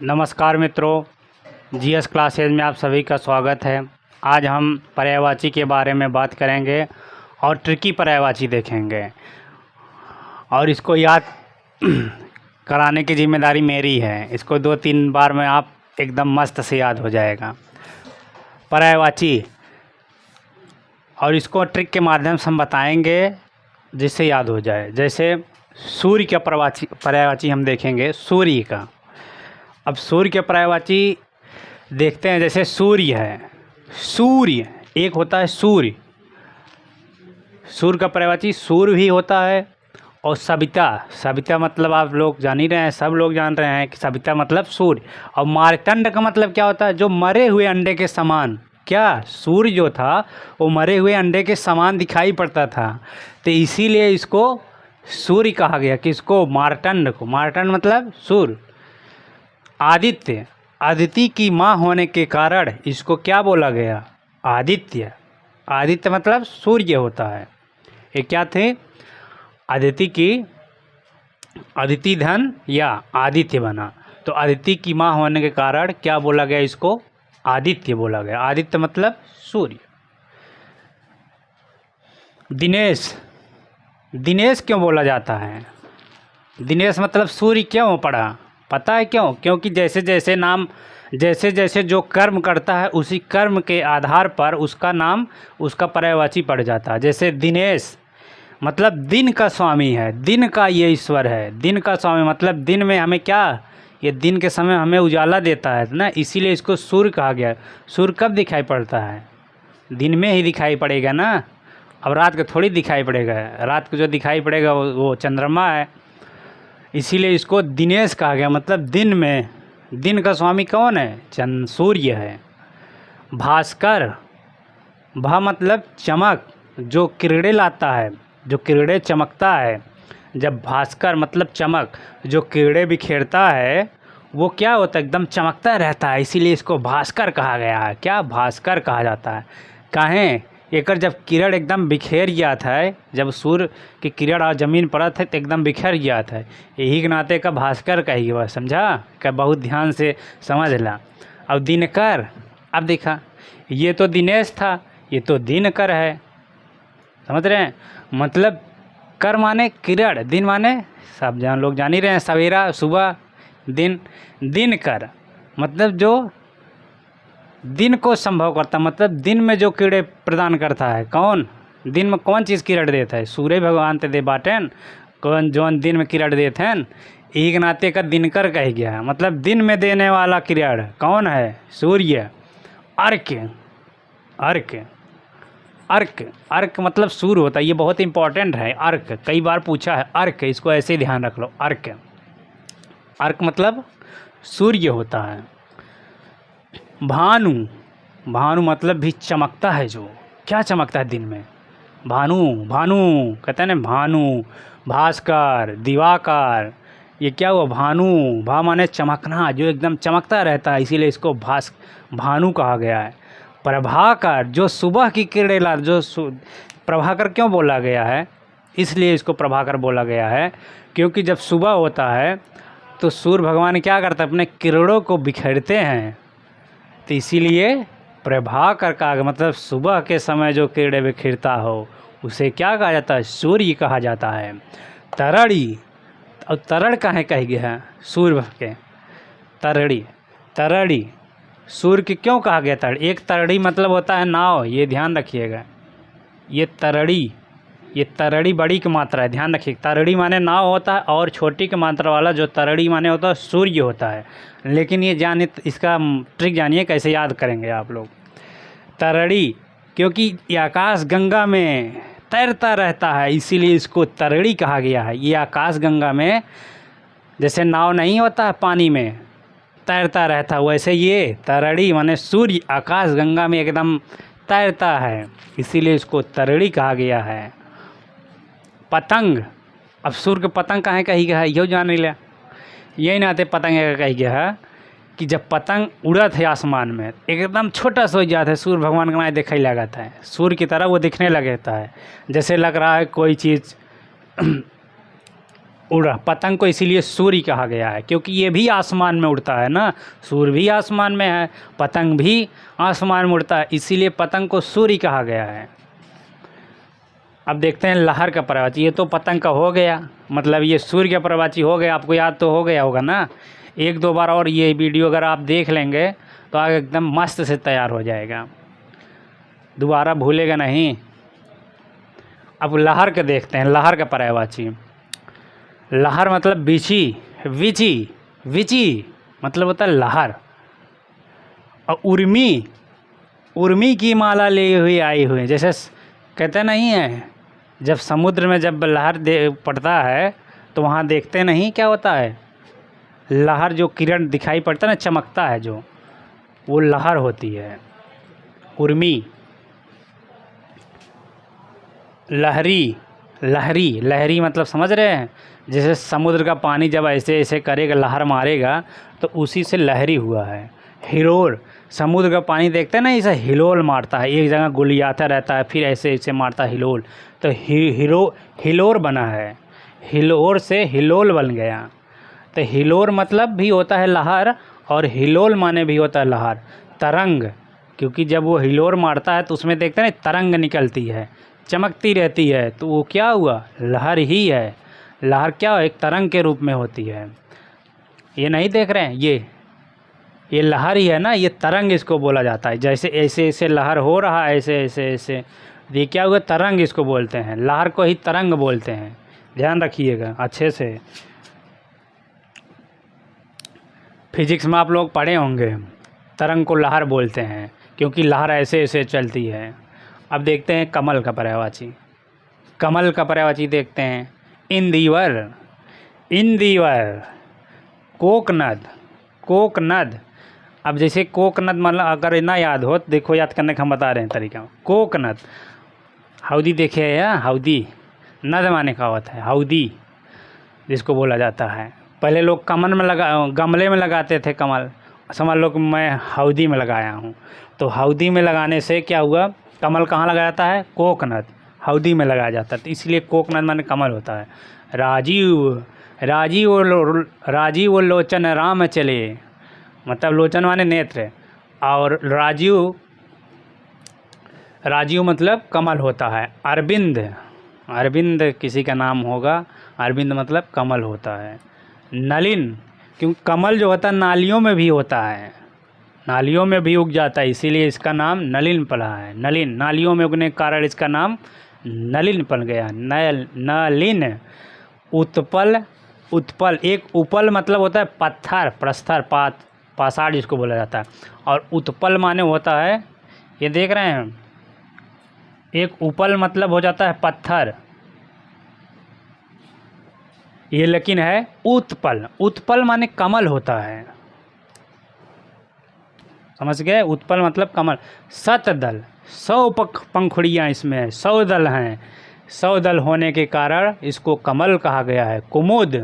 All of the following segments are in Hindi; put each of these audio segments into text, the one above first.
नमस्कार मित्रों, जीएस क्लासेज में आप सभी का स्वागत है। आज हम पर्यायवाची के बारे में बात करेंगे और ट्रिकी पर्यायवाची देखेंगे और इसको याद कराने की जिम्मेदारी मेरी है। इसको 2-3 बार में आप एकदम मस्त से याद हो जाएगा पर्यायवाची, और इसको ट्रिक के माध्यम से हम बताएंगे जिससे याद हो जाए। जैसे सूर्य का पर्यायवाची हम देखेंगे, सूर्य का। अब सूर्य के पर्यायवाची देखते हैं। जैसे सूर्य है, सूर्य एक होता है सूर्य। सूर्य का पर्यायवाची सूर्य भी होता है। और सविता, सविता मतलब आप लोग जान ही रहे हैं, सब लोग जान रहे हैं कि सविता मतलब सूर्य। और मार्तंड का मतलब क्या होता है? जो मरे हुए अंडे के समान। क्या सूर्य जो था वो मरे हुए अंडे के समान दिखाई पड़ता था, तो इसीलिए इसको सूर्य कहा गया। कि इसको मार्तंड को, मार्तंड मतलब सूर्य। आदित्य, आदिति की माँ होने के कारण इसको क्या बोला गया? आदित्य। आदित्य मतलब सूर्य होता है। ये क्या थे? आदिति की, अदिति धन या आदित्य बना, तो आदिति की माँ होने के कारण क्या बोला गया? इसको आदित्य बोला गया। आदित्य मतलब सूर्य। दिनेश, दिनेश क्यों बोला जाता है? दिनेश मतलब सूर्य क्यों पड़ा? पता है क्यों? क्योंकि जैसे जैसे नाम, जैसे जैसे जो कर्म करता है उसी कर्म के आधार पर उसका नाम, उसका पर्यायवाची पड़ जाता है। जैसे दिनेश मतलब दिन का स्वामी है, दिन का ये ईश्वर है। दिन का स्वामी मतलब दिन में हमें क्या, ये दिन के समय हमें उजाला देता है ना, इसीलिए इसको सूर्य कहा गया। सूर्य कब दिखाई पड़ता है? दिन में ही दिखाई पड़ेगा ना। अब रात को थोड़ी दिखाई पड़ेगा। रात को जो दिखाई पड़ेगा वो चंद्रमा है। इसीलिए इसको दिनेश कहा गया, मतलब दिन में। दिन का स्वामी कौन है? चंद्र, सूर्य है। भास्कर, भा मतलब चमक, जो किरणें लाता है, जो किरणें चमकता है। जब भास्कर मतलब चमक, जो किरणें बिखेरता है वो क्या होता है? एकदम चमकता रहता है, इसीलिए इसको भास्कर कहा गया है। क्या भास्कर कहा जाता है? काहे? एकर जब किरण एकदम बिखेर गया था, जब सूर्य की किरण और ज़मीन पड़त है तो एकदम बिखर गया था, यही के नाते का भास्कर कही गया। समझा? क्या बहुत ध्यान से समझ ला। अब दिनकर, अब देखा, ये तो दिनेश था, ये तो दिनकर है। समझ रहे हैं? मतलब कर माने किरण, दिन माने सब लोग जान ही रहे हैं, सवेरा, सुबह, दिन। दिनकर मतलब जो दिन को संभव करता, मतलब दिन में जो किरण प्रदान करता है। कौन? दिन में कौन चीज़ किरण देता है? सूर्य भगवान ते दे बाटेन, कौन जौन दिन में किरण देते हैं, यही के नाते का दिनकर कह गया है। मतलब दिन में देने वाला किरण कौन है? सूर्य। अर्क, अर्क, अर्क, अर्क मतलब सूर्य होता है। ये बहुत इंपॉर्टेंट है। अर्क कई बार पूछा है। अर्क, इसको ऐसे ही ध्यान रख लो। अर्क, अर्क मतलब सूर्य होता है। भानु, भानु मतलब भी चमकता है। जो क्या चमकता है दिन में? भानु, भानु कहते हैं ना, भानु, भास्कर, दिवाकर, ये क्या हुआ? भानु। भा माने चमकना, जो एकदम चमकता रहता है, इसीलिए इसको भानु कहा गया है। प्रभाकर, जो सुबह की किरणें ला, जो प्रभाकर क्यों बोला गया है? इसलिए इसको प्रभाकर बोला गया है क्योंकि जब सुबह होता है तो सूर्य भगवान क्या करते हैं? अपने किरणों को बिखेरते हैं, तो इसीलिए प्रभाकर का मतलब सुबह के समय जो किरणें बिखरता हो उसे क्या कहा जाता है? सूर्य कहा जाता है। तरड़ी, और तरड़ काहे कह गया है? सूर्य के तरड़ी, तरड़ी सूर्य की क्यों कहा गया? तरड़ी, एक तरड़ी मतलब होता है नाव, ये ध्यान रखिएगा। ये तरड़ी, ये तरड़ी बड़ी की मात्रा है, ध्यान रखिए। तरड़ी माने नाव होता है, और छोटी की मात्रा वाला जो तरड़ी माने होता है सूर्य होता है। लेकिन ये जाने, इसका ट्रिक जानिए कैसे याद करेंगे आप लोग। तरड़ी क्योंकि ये आकाश गंगा में तैरता रहता है, इसीलिए इसको तरड़ी कहा गया है। ये आकाश गंगा में जैसे नाव नहीं होता है पानी में तैरता रहता है, वैसे ये तरड़ी माने सूर्य आकाश गंगा में एकदम तैरता है, इसीलिए इसको तरड़ी कहा गया है। पतंग, अब सूर्य के पतंग कहाँ कही गया है? यो जान लिया। यही नाते पतंग कही गया है कि जब पतंग उड़त है आसमान में, एकदम छोटा सा हो जाता है, सूर्य भगवान का दिखाई लगाता है, सूर्य की तरह वो दिखने लगता है। जैसे लग रहा है कोई चीज़ उड़ रहा, पतंग को इसीलिए सूर्य कहा गया है क्योंकि ये भी आसमान में उड़ता है ना, सूर्य भी आसमान में है, पतंग भी आसमान में उड़ता है, इसीलिए पतंग को सूर्य कहा गया है। अब देखते हैं लहर का पर्यायवाची। ये तो पतंग का हो गया, मतलब ये सूर्य का पर्यायवाची हो गया, आपको याद तो हो गया होगा ना। एक दो बार और ये वीडियो अगर आप देख लेंगे तो आगे एकदम मस्त से तैयार हो जाएगा, दोबारा भूलेगा नहीं। अब लहर के देखते हैं, लहर का पर्यायवाची। लहर मतलब बिछी, विची, विची मतलब होता है लहर। और उर्मी, उर्मी की माला लिए हुई आई हुई, जैसे कहते नहीं है जब समुद्र में जब लहर पड़ता है तो वहाँ देखते नहीं क्या होता है, लहर जो किरण दिखाई पड़ता है ना, चमकता है जो, वो लहर होती है। उर्मी। लहरी, लहरी, लहरी मतलब समझ रहे हैं, जैसे समुद्र का पानी जब ऐसे ऐसे करेगा लहर मारेगा तो उसी से लहरी हुआ है। हिलोर, समुद्र का पानी देखते हैं ना, इसे हिलोल मारता है, एक जगह गुलियाता रहता है फिर ऐसे ऐसे मारता है हिलोल, तो हिलोर बना है, हिलोर से हिलोल बन गया। तो हिलोर मतलब भी होता है लहर और हिलोल माने भी होता है लहर। तरंग, क्योंकि जब वो हिलोर मारता है तो उसमें देखते हैं ना तरंग निकलती है, चमकती रहती है, तो वो क्या हुआ, लहर ही है। लहर क्या एक तरंग के रूप में होती है। ये नहीं देख रहे हैं, ये लहर ही है ना, ये तरंग इसको बोला जाता है। जैसे ऐसे ऐसे लहर हो रहा है, ऐसे ऐसे ऐसे, ये क्या हुआ, तरंग इसको बोलते हैं, लहर को ही तरंग बोलते हैं, ध्यान रखिएगा अच्छे से। फिजिक्स में आप लोग पढ़े होंगे, तरंग को लहर बोलते हैं क्योंकि लहर ऐसे ऐसे चलती है। अब देखते हैं कमल का पर्यायवाची। कमल का पर्यायवाची देखते हैं, इंदिवर, इंदिवर। कोकनद, कोकनद। अब जैसे कोकनद मतलब अगर ना याद हो, देखो याद करने का हम बता रहे हैं तरीका। कोकनद, हौदी देखे है, हौदी, नद माने का होता है हौदी, जिसको बोला जाता है। पहले लोग कमल में गमले में लगाते थे कमल, समझ लो कि मैं हौदी में लगाया हूँ। तो हौदी में लगाने से क्या हुआ, कमल कहाँ लगाया जाता है, कोकनद, हौदी में लगाया जाता है, तो इसलिए कोकनद माने कमल होता है। राजीव, राजीव लोचन राम चले, मतलब लोचन माने नेत्र, और राजीव, राजीव मतलब कमल होता है। अरविंद, अरविंद किसी का नाम होगा, अरविंद मतलब कमल होता है। नलिन, क्योंकि कमल जो होता है नालियों में भी होता है, नालियों में भी उग जाता है, इसीलिए इसका नाम नलिन पड़ा है। नलिन, नालियों में उगने के कारण इसका नाम नलिन पड़ गया। नलिन। उत्पल, उत्पल, एक उपल मतलब होता है पत्थर, प्रस्तर, पाषाण जिसको बोला जाता है, और उत्पल माने होता है, ये देख रहे हैं, एक उपल मतलब हो जाता है पत्थर, ये लेकिन है उत्पल, उत्पल माने कमल होता है, समझ गए, उत्पल मतलब कमल। शतदल, 100 पंखुड़ियाँ इसमें है, 100 दल हैं, 100 दल होने के कारण इसको कमल कहा गया है। कुमुद,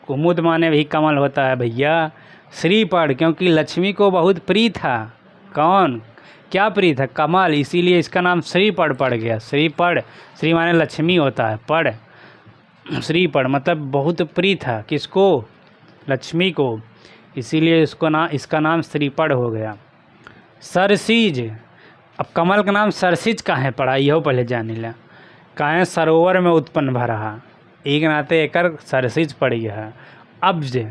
कुमुद माने भी कमल होता है भैया। श्रीपड़, क्योंकि लक्ष्मी को बहुत प्रिय था, कौन, क्या प्रिय था, कमल, इसीलिए इसका नाम श्रीपड़ पड़ गया। श्रीपड़, श्री माने लक्ष्मी होता है, पड़, श्रीपड़ मतलब बहुत प्रिय था, किसको, लक्ष्मी को, इसीलिए इसका नाम श्रीपड़ हो गया। सरसीज, अब कमल का नाम सरसीज काहे पड़ा, यहो पहले जानी ला, काहे सरोवर में उत्पन्न भरा, एक नाते एकर सरसीज पड़ी है। अब्ज,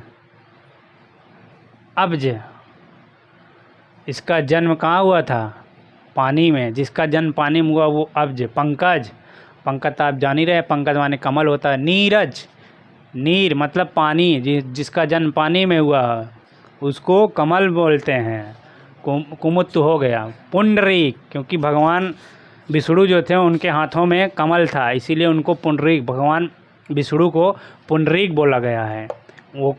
अब्ज, इसका जन्म कहाँ हुआ था, पानी में, जिसका जन्म पानी में हुआ वो अब्ज। पंकज, पंकज तो आप जान ही रहे, पंकज माने कमल होता है। नीरज, नीर मतलब पानी, जिसका जन्म पानी में हुआ उसको कमल बोलते हैं। कुमुद हो गया। पुंडरीक, क्योंकि भगवान विष्णु जो थे उनके हाथों में कमल था, इसीलिए उनको पुंडरीक, भगवान विष्णु को पुंडरीक बोला गया है, वो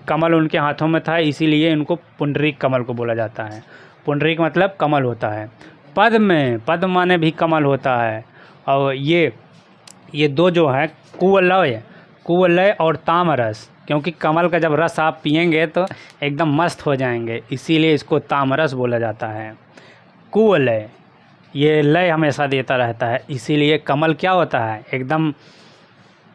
कमल उनके हाथों में था, इसीलिए इनको पुंडरीक कमल को बोला जाता है। पुंडरीक मतलब कमल होता है। पद्म, पद्म माने भी कमल होता है। और ये दो जो है कुवलय, कुवलय और तामरस, क्योंकि कमल का जब रस आप पिएंगे तो एकदम मस्त हो जाएंगे, इसीलिए इसको तामरस बोला जाता है। कुवलय, ये लय हमेशा देता रहता है, इसीलिए कमल क्या होता है, एकदम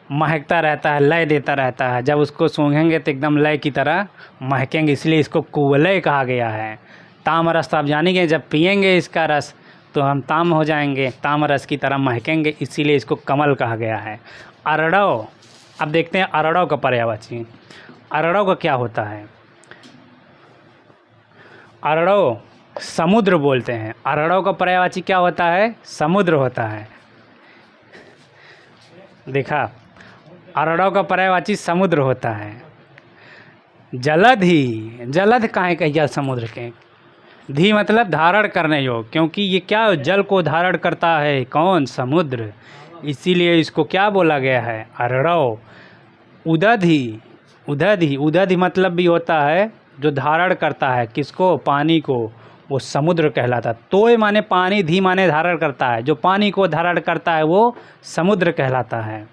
महकता रहता है, लय देता रहता है। जब उसको सूंघेंगे तो एकदम लय की तरह महकेंगे, इसलिए इसको कुवलय कहा गया है। ताम रस तो आप जानेंगे, जब पिएंगे इसका रस तो हम ताम हो जाएंगे, ताम रस की तरह महकेंगे, इसीलिए इसको कमल कहा गया है। अरड़व, अब देखते हैं अरड़व का पर्यायवाची। अरड़व का क्या होता है? अरड़व समुद्र बोलते हैं। अरड़व का पर्यायवाची क्या होता है? समुद्र होता है। देखा, अरड़व का पर्यायवाची समुद्र होता है। जलध ही, जलध काहे कहिया समुद्र के? धी मतलब धारण करने योग, क्योंकि ये क्या जल को धारण करता है? कौन? समुद्र, इसीलिए इसको क्या बोला गया है? अरड़व। उदधि, उदधि, उदधि मतलब भी होता है जो धारण करता है, किसको? पानी को, वो समुद्र कहलाता है। तोय माने पानी, धी माने धारण करता है, जो पानी को धारण करता है वो समुद्र कहलाता है।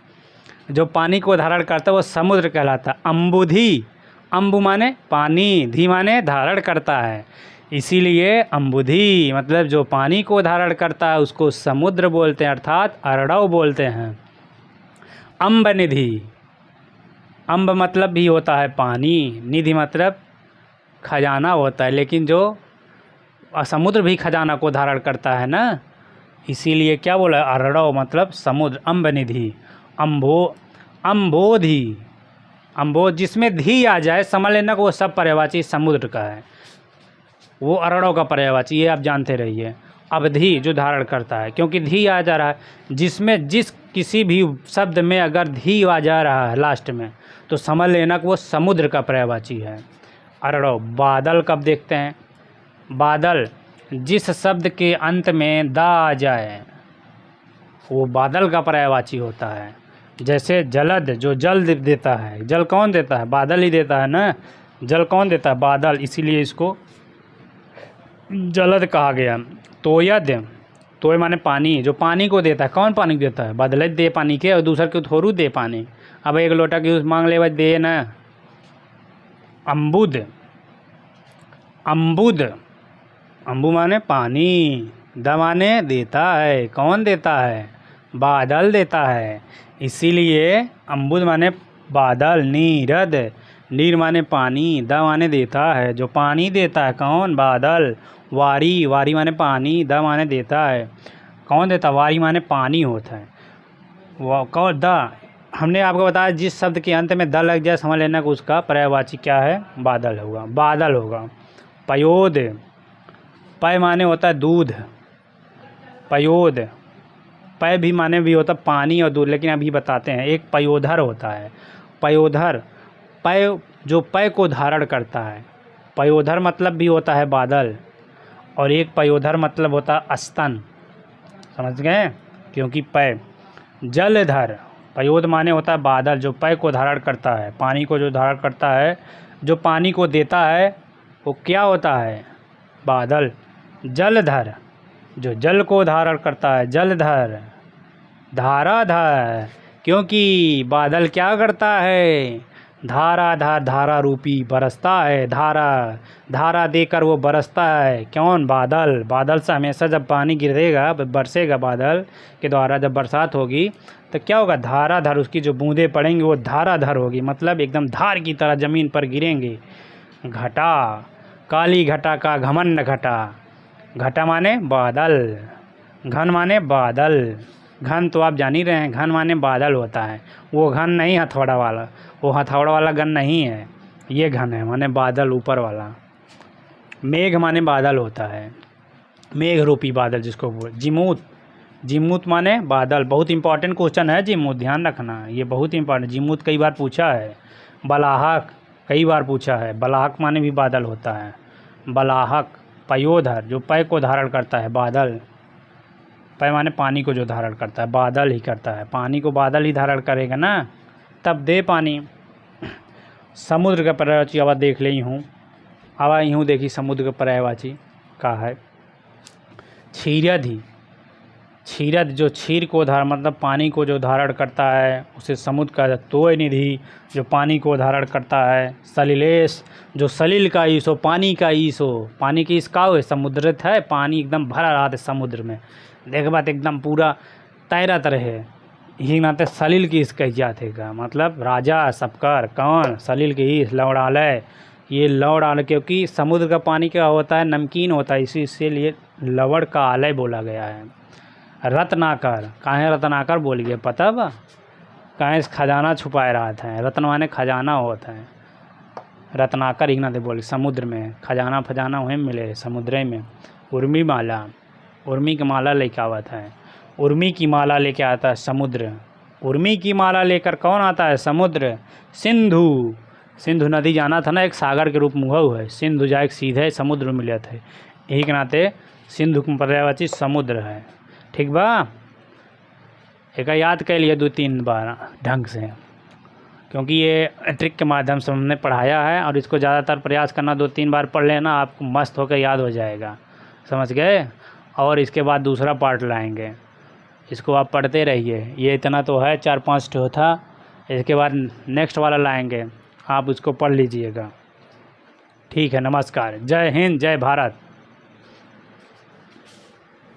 जो पानी को धारण करता है वो समुद्र कहलाता है। अम्बुधि, अम्बु माने पानी, धी माने धारण करता है, इसीलिए अम्बुधि मतलब जो पानी को धारण करता है उसको समुद्र बोलते हैं, अर्थात अरड़व बोलते हैं। अम्ब निधि, अम्ब मतलब भी होता है पानी, निधि मतलब खजाना होता है, लेकिन जो समुद्र भी खजाना को धारण करता है ना, इसीलिए क्या बोला? अरड़व मतलब समुद्र। अम्ब निधि। अम्बो, अम्बोधि, अम्बोध जिसमें धी आ जाए समझ लेना कि वो सब पर्यायवाची समुद्र का है, वो अरड़व का पर्यायवाची, ये आप जानते रहिए। अवधि जो धारण करता है, क्योंकि धी आ जा रहा है, जिसमें जिस किसी भी शब्द में अगर धी आ जा रहा है लास्ट में तो समझ लेना कि वो समुद्र का पर्यायवाची है। अरड़व। बादल कब देखते हैं? बादल जिस शब्द के अंत में दा आ जाए वो बादल का पर्यायवाची होता है। जैसे जलद जो जल देता है, जल कौन देता है? बादल ही देता है ना, जल कौन देता है? बादल, इसीलिए इसको जलद कहा गया। तोयद, तोय माने पानी, जो पानी को देता है, कौन पानी देता है? बादल दे पानी के, और दूसर के थोड़ू दे पानी। अब एक लोटा की मांग ले दे ना। अम्बुद, अम्बुद, अम्बु माने पानी, द माने देता है, कौन देता है? बादल देता है, इसीलिए अम्बुद माने बादल। नीरद, नीर माने पानी, द माने देता है, जो पानी देता है कौन? बादल। वारी, वारी माने पानी, द माने देता है, कौन देता? वारी माने पानी होता है। कौन? द, हमने आपको बताया जिस शब्द के अंत में द लग जाए समझ लेना कि उसका पर्यायवाची क्या है? बादल होगा, बादल होगा। पयोद, पय माने होता है दूध, पयोद, पय भी माने भी होता पानी और दूध, लेकिन अभी बताते हैं। एक पयोधर होता है, पयोधर, पय जो पय को धारण करता है, पयोधर मतलब भी होता है बादल, और एक पयोधर मतलब होता है स्तन, समझ गए? क्योंकि पय। जलधर, पयोध माने होता है बादल, जो पय को धारण करता है, पानी को जो धारण करता है, जो पानी को देता है वो क्या होता है? बादल। जलधर, जो जल को धारण करता है, जलधर। धाराधर, क्योंकि बादल क्या करता है? धाराधर, धारा रूपी बरसता है, धारा, धारा देकर वो बरसता है, कौन? बादल। बादल से हमेशा जब पानी गिरेगा, बरसेगा बादल के द्वारा, जब बरसात होगी तो क्या होगा? धाराधर, उसकी जो बूंदें पड़ेंगी वो धाराधर होगी, मतलब एकदम धार की तरह ज़मीन पर गिरेंगे। घटा, काली घटा का घमंड घटा, घटा माने बादल, घन माने बादल। घन तो आप जान ही रहे हैं, घन माने बादल होता है, वो घन नहीं हथौड़ा वाला, वो हथौड़ा वाला घन नहीं है, ये घन है माने बादल ऊपर वाला। मेघ माने बादल होता है, मेघ रूपी बादल जिसको बोल। जिमूत, जिमूत माने बादल, बहुत इंपॉर्टेंट क्वेश्चन है जिमूत, ध्यान रखना, ये बहुत इंपॉर्टेंट। जिमूत कई बार पूछा है। बलाहक कई बार पूछा है, बलाहक माने भी बादल होता है, बलाहक। पयोधर, जो पय को धारण करता है, बादल। पय माने पानी को जो धारण करता है, बादल ही करता है, पानी को बादल ही धारण करेगा ना, तब दे पानी। समुद्र का पर्यायवाची अब देख ली हूँ, अब यूँ देखी समुद्र का पर्यायवाची का है क्षीरधि। क्षीरद जो क्षीर को धारण मतलब पानी को जो धारण करता है उसे समुद्र का। तोय निधि जो पानी को धारण करता है। सलिलेश जो सलिल का ईस हो, पानी का ईस हो, पानी की ईस का हो, समुद्रित है, पानी एकदम भरा रहा है समुद्र में, देख बात एकदम पूरा तैरत रहे, ही नाते सलिल की इस कही जाते का मतलब राजा सबकर कौन सलिल की ही लवड़ालय। ये लवड़ आलय क्योंकि समुद्र का पानी क्या होता है, नमकीन होता है, इसीलिए लवड़ का आलय बोला गया है। रत्नाकर काहे रत्नाकर बोल गए पता बा, काहे खजाना छुपाए रहा था। रत्न माने खजाना होता है, रत्नाकर ही नाते बोले समुद्र में खजाना फजाना वहीं मिले समुद्र में। उर्मी माला, उर्मी की माला लेके आवत है, उर्मी की माला लेके आता है समुद्र। उर्मी की माला लेकर कौन आता है, समुद्र। सिंधु, सिंधु नदी जाना था ना, एक सागर के रूप में हुआ है। सिंधु जाए सीधे समुद्र में मिले थे, यही के नाते सिंधु पर्यायवाची समुद्र है। ठीक बा, एक याद कर लिए 2-3 बार ढंग से, क्योंकि ये ट्रिक के माध्यम से हमने पढ़ाया है और इसको ज़्यादातर प्रयास करना, 2-3 बार पढ़ लेना, आपको मस्त होकर याद हो जाएगा। समझ गए। और इसके बाद दूसरा पार्ट लाएंगे, इसको आप पढ़ते रहिए। ये इतना तो है, 4-5 ठो था। इसके बाद नेक्स्ट वाला लाएंगे, आप उसको पढ़ लीजिएगा। ठीक है, नमस्कार, जय हिंद, जय भारत।